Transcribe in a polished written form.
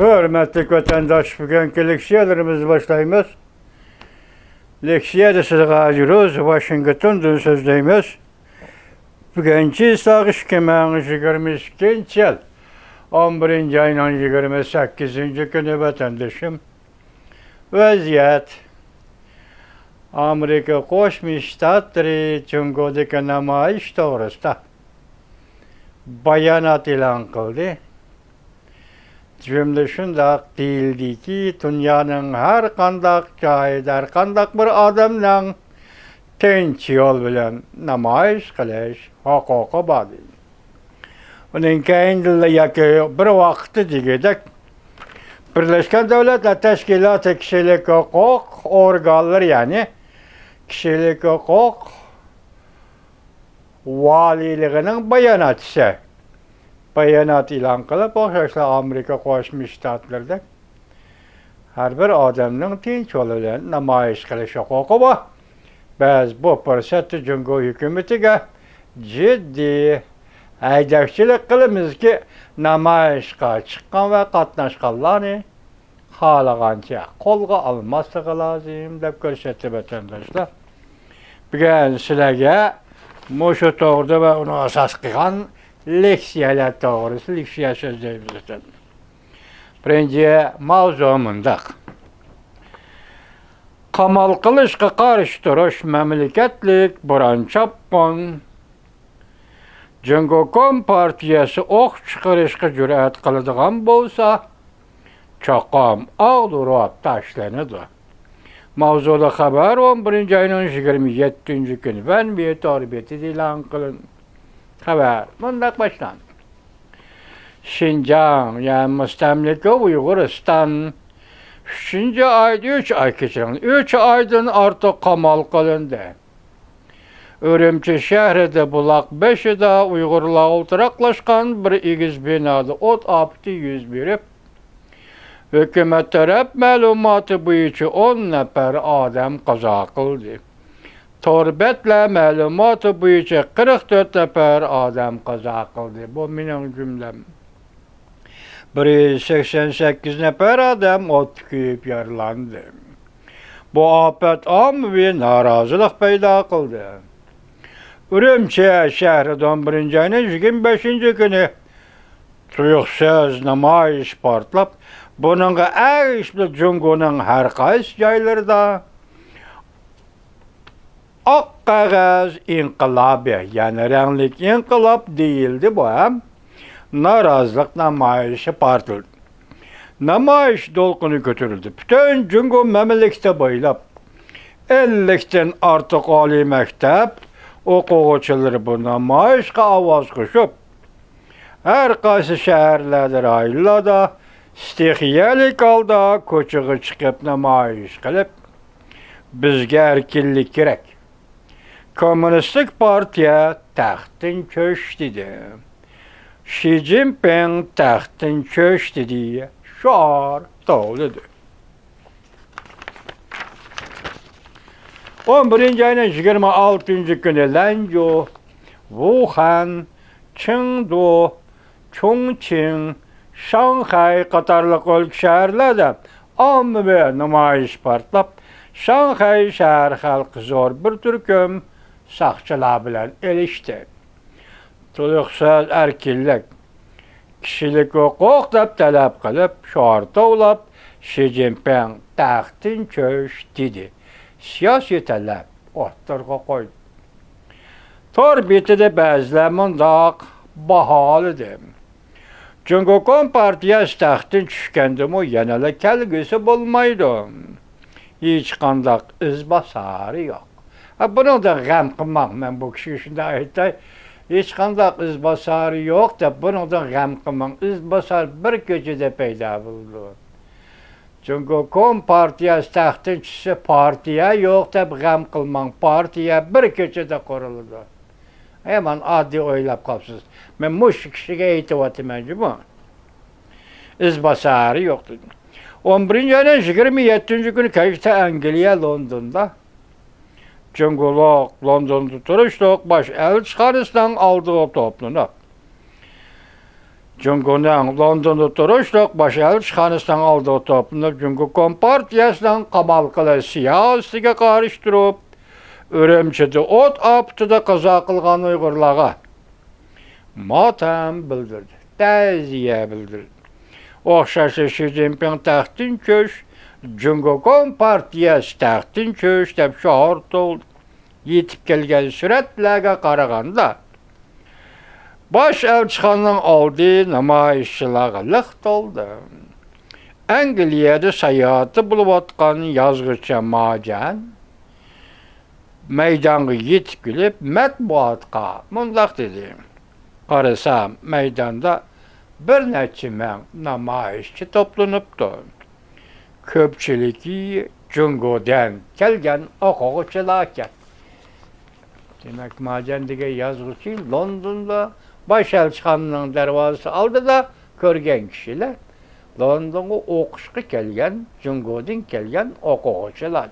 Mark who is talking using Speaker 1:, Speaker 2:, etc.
Speaker 1: Hürmetli vatandaş, bugünkü leksiyalarımızı başlayımız. Leksiyada sizga jürüz, Washington'dan sözdeyimiz. Bugünkü sağış kemeğini 22 yıl, 11. ayının 28. günü vatandaşım. Vaziyet. Amerika Qo'shma Shtatları Cumhuriyeti'ndeki namayish to'g'risida bayonot e'lon qildi. Cümle shundoq deyildiki, dunyoning har qanday joyida, har qanday bir odamning tinch yo'l bilan namoyish qilish huquqi bor. Uning keyin yoki bir vaqtda degandek Birleşken Devletler Teşkilatı Kişilik Hukuk organları, yani Kişilik Hukuk valiliğinin bayanatçısı bayanat ilan qilib, o'xshashla Amerika Qo'shma Shtatlarida har bir odamning tinch yo'l bilan namoyish qilish huquqi bor. Biz bu fursatni Cumhuriyet hukumatiga jiddiy haydakchilik qilamizki, namoyishga chiqqan va qatnashganlarni xohlagancha qo'lga olmasligi lozim deb ko'rsatdi vatandoshlar. Bugun sizlarga mushu to'g'rida va uni asos qilgan leksiyalar to'g'risida leksiya so'zlaymiz. Birinchi mavzu mundaq. Qamal qilishga qarshi turish mamlakatlik biron chopqin Cumhuriyet Partiyasi o'q chiqarishga jur'at qiladigan bo'lsa, chaqam ag'dirib tashlanadi. Mavzuda xabar 11 ayning 27 kuni Vanviya torbiyatida e'lon qilindi. Xabar bunday boshlandi. Şinjan, yani mustamlaka Uyg'uriston 3 ay kechiring, 3 oydan ortiq qamal qilindi. Ürümçi şehrida Buloq 5'da Uyg'urlar o'tiraqlashgan bir egiz binoda o't ofati yuz berib, hukumat taraf ma'lumoti bo'yicha 10 nafar odam qazo qildi. Torbetla ma'lumoti bo'yicha 44 nafar odam qazo qildi. Bu mening jumlam. 188 nafar odam o't kuyib yaralandi. Bu ofat ommaviy norozilik paydo qildi. Ürümçi şehrida 11 ayning 25 kuni tuyuqsiz namoyish portlab, buningga erishib Jungoning har qaysi joylarida oq qog'oz inqilobi, ya'ni ranglik inqilob deyildi. Bu ham norozilik namoyishi portladi. Namoyish to'lqini ko'tarildi. Butun Jungo mamlakati bo'ylab 50 dan ortiq oliy maktab o'quvchilari bu namoyishga ovoz qo'shib, har qaysi shaharlarda, rayonlarda stixiyalik holda ko'chaga chiqib namoyish qilib, bizga erkinlik kerak, kommunistik partiya taxtdan cho'shdi dedi, Xi Jinping taxtdan cho'shdi deya shior tovladi. 11 ayning 26 kuni Lanzhou, Wuhan, Chengdu, Chongqing, Shanxay qatorliq o'lka shaharlarda ommaviy namoyish portlab, Shanxay shahar xalqi zo'r bir turkum saqchilar bilan elishdi. To'liqsiz erkinlik, kishilik huquq deb talab qilib, shior tovlab, Xi Jinping taxtdan cho'sh dedi. Siyosiy talab o'ttirg'a qo'ydi. Tor betida ba'zilar mundoq baholadi. Cumhuriyet Partiyasi taxtdan tushgandimi yanala kelgusi bo'lmaydi. Hech qanday iz bosari yo'q. Buningda g'am qilmang, men bu kishiga shunday aytay. Hech qanday iz bosari yo'q deb buningda g'am qilmang. Iz bosar bir kechada paydo bo'ldi. Cumhuriyet Partiyasi taxtdan tushsa partiya yo'q deb g'am qilmang. Partiya bir kechada qurildi. Hemen oddiy o'ylab qolibsiz. Men mush kishiga aytyapman bu. Iz bosari yo'q dedi. 11 ayning 27 kuni kechda Angliya Londonda Cumhuriyet Londonda turishliq bosh elchixonasidan oldiga to'planib, Cungo'nun London'da turuşluq baş elçixanasından aldığı toplanıp Cungo Kompartiyasından qamal qılı siyasiga qarıştırıp, Ürümçide ot aptıda qaza qılğan Uygurlağa matam bildirdi, təziyə bildirdi. Oxşaşı Xi Jinping təxtin köş, Cungo Kompartiyası təxtin köş dəb şahort oldu. Yetib gəlgən sürətlərə qaraganda baş elçixananın aldığı nümayişçilərə lıxt oldu. Angliyada səyahəti bulub atqan yazğıçı Macan meydanı yetib gəlib mətbuatqa mundaq dedi. Qarasam meydanda bir neçə mən nümayişçi toplanıbdı. Köpçülüki Cungo'dan gəlgən oxucularkən. Demek Macan degan yazğıçı Londonda baş elçixananın darvazası aldı da görgen kişiler London'a oquşqa kelgan, Cungo'dan kelgan oquvchilar.